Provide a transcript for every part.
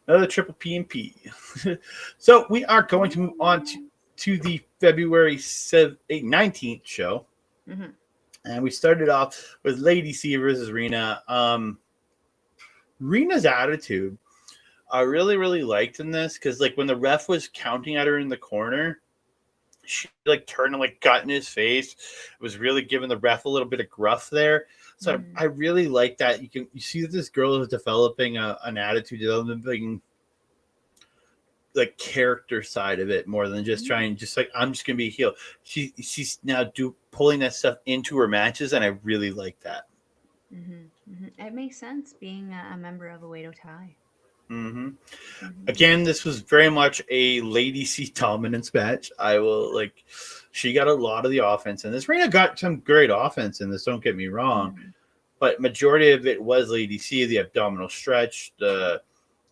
Another triple P and P. So we are going to move on to the February 19th show. Mm-hmm. And we started off with Lady C versus Rina. Rina's attitude, I really, really liked in this because, like, when the ref was counting at her in the corner, she like turned and like got in his face. It was really giving the ref a little bit of gruff there. So Mm-hmm. I really like that. You see that this girl is developing an attitude, developing like character side of it more than just trying just like I'm just gonna be a heel. She's now pulling that stuff into her matches, and I really like that. Mm-hmm. Mm-hmm. It makes sense being a member of a Wado tie. hmm Mm-hmm. Again, this was very much a Lady C dominance match. I will like, she got a lot of the offense in this. Rena got some great offense in this. Don't get me wrong, Mm-hmm. but majority of it was Lady C, the abdominal stretch, the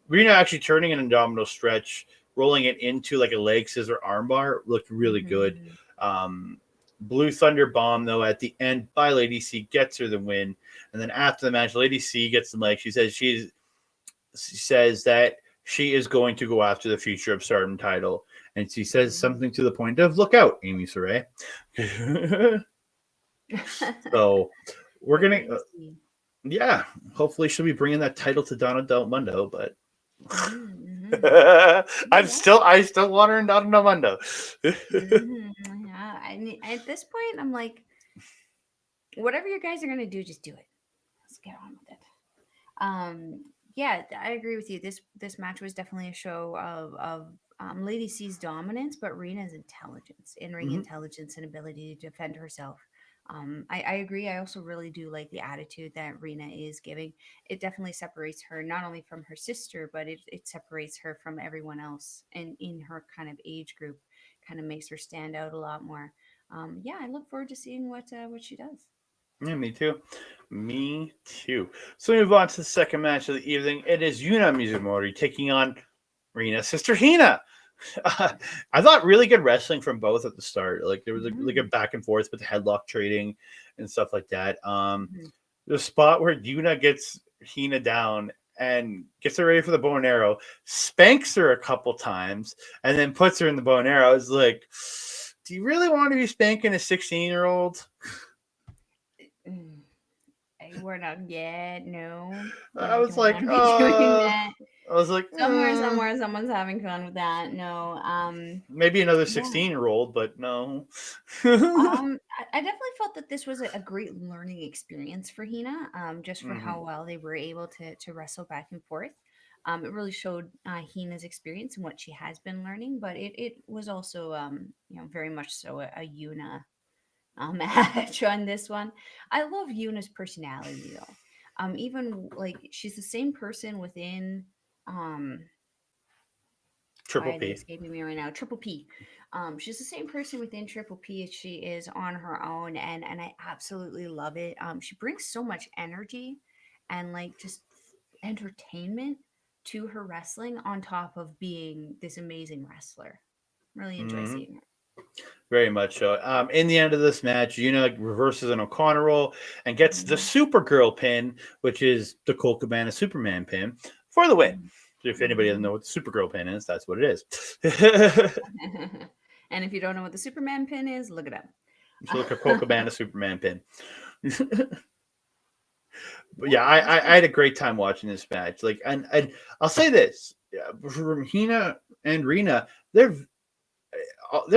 Rena actually turning an abdominal stretch, rolling it into like a leg scissor armbar looked really good. Mm-hmm. Um, Blue Thunder Bomb though at the end by Lady C gets her the win, and then after the match, Lady C gets the mic. She says that she is going to go after the future of Stardom title, and she says Mm-hmm. something to the point of "Look out, Amy Sohrei." So we're Go gonna, Lady C. yeah, hopefully she'll be bringing that title to Donna Del Mundo, but Mm-hmm. Mm-hmm. Yeah. I still want her in Donna Del Mundo. Mm-hmm. Yeah. At this point, I'm like, whatever you guys are gonna do, just do it. Let's get on with it. Yeah, I agree with you. This match was definitely a show of Lady C's dominance, but Rina's intelligence, in ring Mhm. intelligence, and ability to defend herself. I agree. I also really do like the attitude that Rina is giving. It definitely separates her not only from her sister, but it separates her from everyone else and in her kind of age group. Kind of makes her stand out a lot more. Yeah, I look forward to seeing what she does. Yeah, me too. Me too. So we move on to the second match of the evening. It is Yuna Mizumori taking on Rina's sister Hina. I thought really good wrestling from both at the start. Like there was a really Hmm. good back and forth with the headlock trading and stuff like that. Hmm. The spot where Yuna gets Hina down and gets her ready for the bow and arrow, spanks her a couple times, and then puts her in the bow and arrow. I was like, do you really want to be spanking a 16-year-old? Mm. We're not yet. No, I we was don't like, want to be doing that. I was like, Somewhere, someone's having fun with that. No. maybe another Yeah. 16-year-old, but no. I definitely felt that this was a great learning experience for Hina. Just for hmm how well they were able to wrestle back and forth. It really showed Hina's experience and what she has been learning, but it was also very much so a Yuna match on this one. I love Yuna's personality though. Even like she's the same person within Triple why are they P. escaping me right now? Triple P. She's the same person within Triple P as she is on her own, and I absolutely love it. She brings so much energy and like just entertainment to her wrestling on top of being this amazing wrestler. Really enjoy hmm seeing her. Very much so. In the end of this match, Yuna reverses an O'Connor roll and gets the Mhm. Supergirl pin, which is the Colt Cabana Superman pin, for the win. Mhm. If anybody doesn't Mhm. know what the Supergirl pin is, that's what it is. And if you don't know what the Superman pin is, look it So look at Colt up. Cabana Superman pin. But Yeah, yeah, I awesome. had a great time watching this match. Like, and I'll say this: from Hina and Rina, their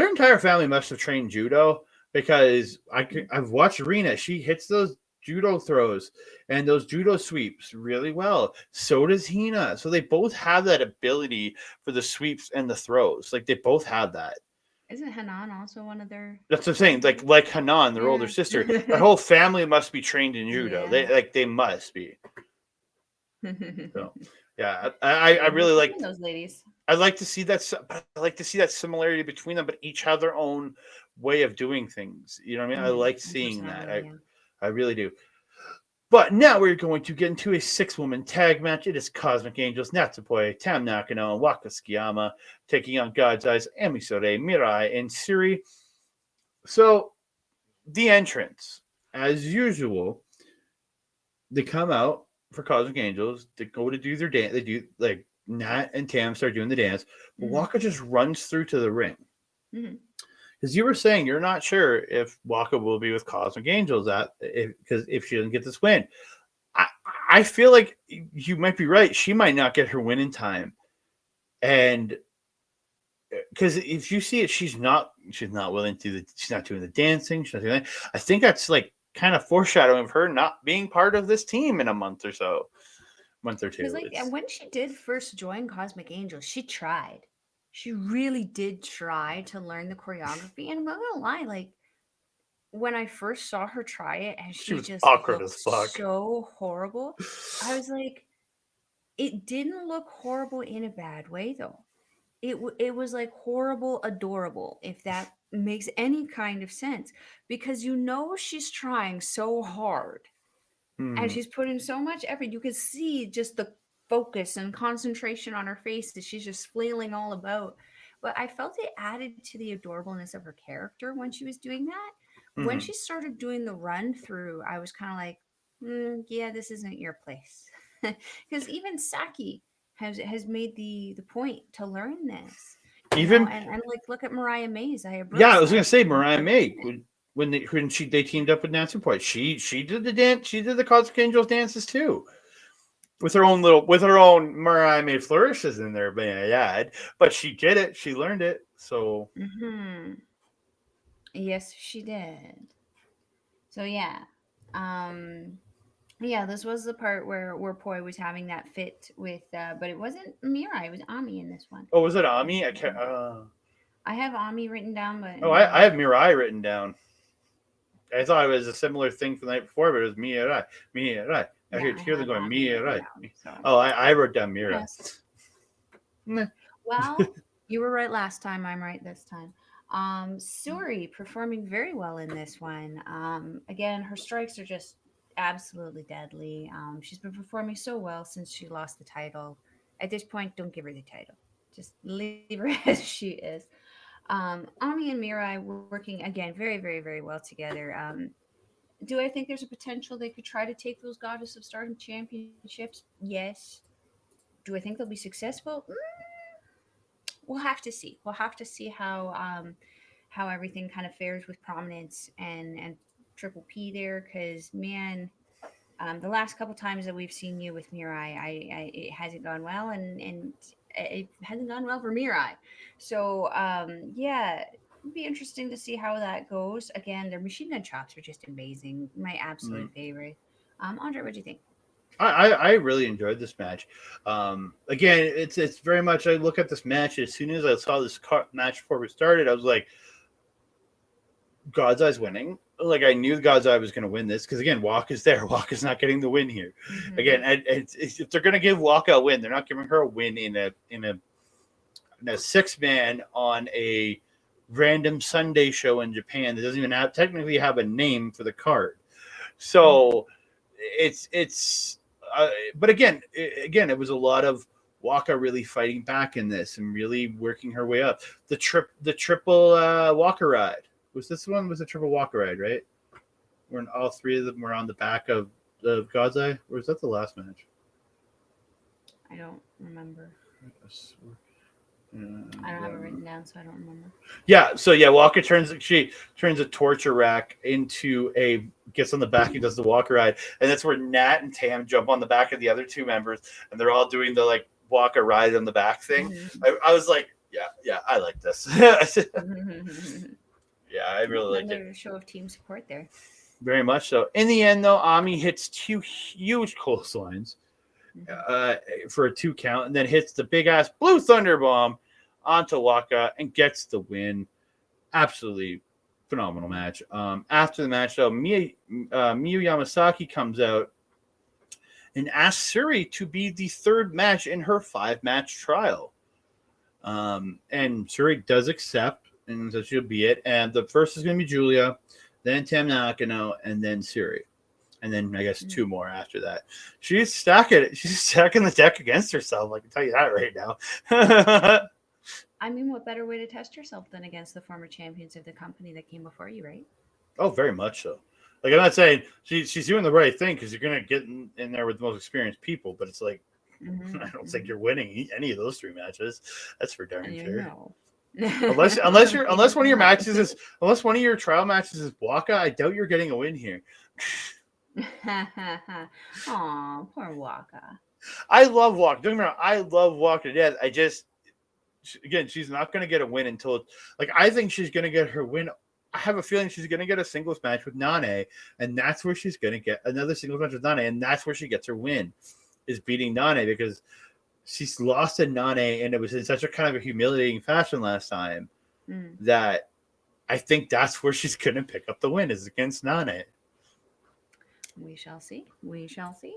entire family must have trained judo because I've watched Rina. She hits those judo throws and those judo sweeps really well. So does Hina. So they both have that ability for the sweeps and the throws. Like they both have that. Isn't Hanan also one of their That's what I'm saying. trainers? Like Hanan, their older Yeah. sister, that whole family must be trained in judo. Yeah. They must be. So yeah, I Same really goes like between those ladies. I like to see that. I like to see that similarity between them, but each have their own way of doing things. You know what I mean? I like And seeing that. personality, yeah. I really do. But now we're going to get into a six-woman tag match. It is Cosmic Angels, Natuspoi, Tam Nakano, and Waka Tsukiyama taking on God's Eyes, Emisore, Mirai, and Syuri. So the entrance, as usual, they come out for Cosmic Angels. They go to do their dance. They do like Nat and Tam start doing the dance, but Mm-hmm. Waka just runs through to the ring. Mm-hmm. Because you were saying you're not sure if Waka will be with Cosmic Angels because if she doesn't get this win, I I feel like you might be right. She might not get her win in time, and because if you see it, she's not willing to. She's not doing the dancing. She's not doing that. I think that's like kind of foreshadowing of her not being part of this team in a month or so, month or Because two. like It's when she did first join Cosmic Angels, she tried. She really did try to learn the choreography. And I'm not gonna lie, like when I first saw her try it and she she was just awkward looked as fuck. so horrible, I was like, it didn't look horrible in a bad way though. It was like horrible adorable, if that makes any kind of sense, because you know she's trying so hard and Hmm. she's putting so much effort. You could see just the focus and concentration on her face that she's just flailing all about. But I felt it added to the adorableness of her character when she was doing that. When Hmm. she started doing the run through, I was kind of like, yeah, this isn't your place. Because even Saki has made the point to learn this, Even and like look at Mariah May's yeah, I was Hayabusa. gonna say She's Mariah never May done it. when they teamed up with Natuspoi. She did the dance. She did the Cosmic Angels dances too. With her own Mariah May flourishes in there, man, yeah. But she did it. She learned it. So Hmm. Yes, she did. So yeah. Um yeah, this was the part where Poi was having that fit with but it wasn't Mirai, it was Ami in this one. oh, was it Ami? I can't. I have Ami written down, but Oh, I have Mirai written down. I thought it was a similar thing from the night before, but it was Mirai. Mirai. I yeah, I hear them have going Ami written Mirai. down. So Oh, I wrote down Mirai. yes. Meh. Well, you were right last time, I'm right this time. Syuri performing very well in this one. Again, her strikes are just absolutely deadly. She's been performing so well since she lost the title. At this point, don't give her the title. Just leave her as she is. Ami and Mirai working again very, very, very well together. Do I think there's a potential they could try to take those Goddess of Stardom championships? Yes. Do I think they'll be successful? We'll have to see. We'll have to see how everything kind of fares with prominence and Triple P there, because man, the last couple times that we've seen you with Mirai, it hasn't gone well, and it hasn't gone well for Mirai. So yeah, it'd be interesting to see how that goes. Again, their machine gun chops are just amazing. My absolute Mm. favorite. Andre, what do you think? I really enjoyed this match. Again, it's very much. I look at this match as soon as I saw this match before we started. I was like, God's Eye's winning. Like I knew God's Eye was going to win this because again, Waka's there. Waka's not getting the win here. Mm-hmm. Again, if they're going to give Waka a win, they're not giving her a win in a 6-man on a random Sunday show in Japan that doesn't even technically have a name for the card. Mm-hmm. So it's but again, it was a lot of Waka really fighting back in this and really working her way up. The triple Waka ride was this one was a triple Waka ride, right? When all three of them were on the back of God's Eye, or was that the last match? I don't remember. I don't have it And, written down, so I don't remember. yeah, so yeah, Waka she turns a torture rack into a gets on the back and does the Walker ride, and that's where Nat and Tam jump on the back of the other two members, and they're all doing the like Waka ride on the back thing. Mm-hmm. I was like, yeah, I like this. Yeah, I really liked it Another show of team support there. very much. So in the end, though, Ami hits two huge clotheslines Mm-hmm. uh, for a 2 count, and then hits the big ass blue thunder bomb onto Waka and gets the win. Absolutely phenomenal match. After the match, though, Miyu Yamasaki comes out and asks Syuri to be the third match in her 5-match trial. And Syuri does accept, and so she'll be it. And the first is going to be Julia, then Tam Nakano, and then Syuri. And then I guess 2 more after that. She's stacking the deck against herself. I can tell you that right now. I mean, what better way to test yourself than against the former champions of the company that came before you, right? Oh, very much so. Like I'm not saying she's doing the right thing because you're gonna get in there with the most experienced people, but it's like Mm-hmm, I don't think mm-hmm. you're winning any of those 3 matches. That's for darn You sure. know. Unless one of your Not. matches is unless one of your trial matches is Waka, I doubt you're getting a win here. Aw, poor Waka. I love Waka. Don't get me wrong, I love Waka to death. I just again, she's not going to get a win until like I think she's going to get her win. I have a feeling she's going to get a singles match with Nane, and that's where she's going to get another singles match with Nane, and that's where she gets her win, is beating Nane because she's lost to Nane, and it was in such a kind of a humiliating fashion last time Mm. that I think that's where she's going to pick up the win is against Nane. We shall see. We shall see.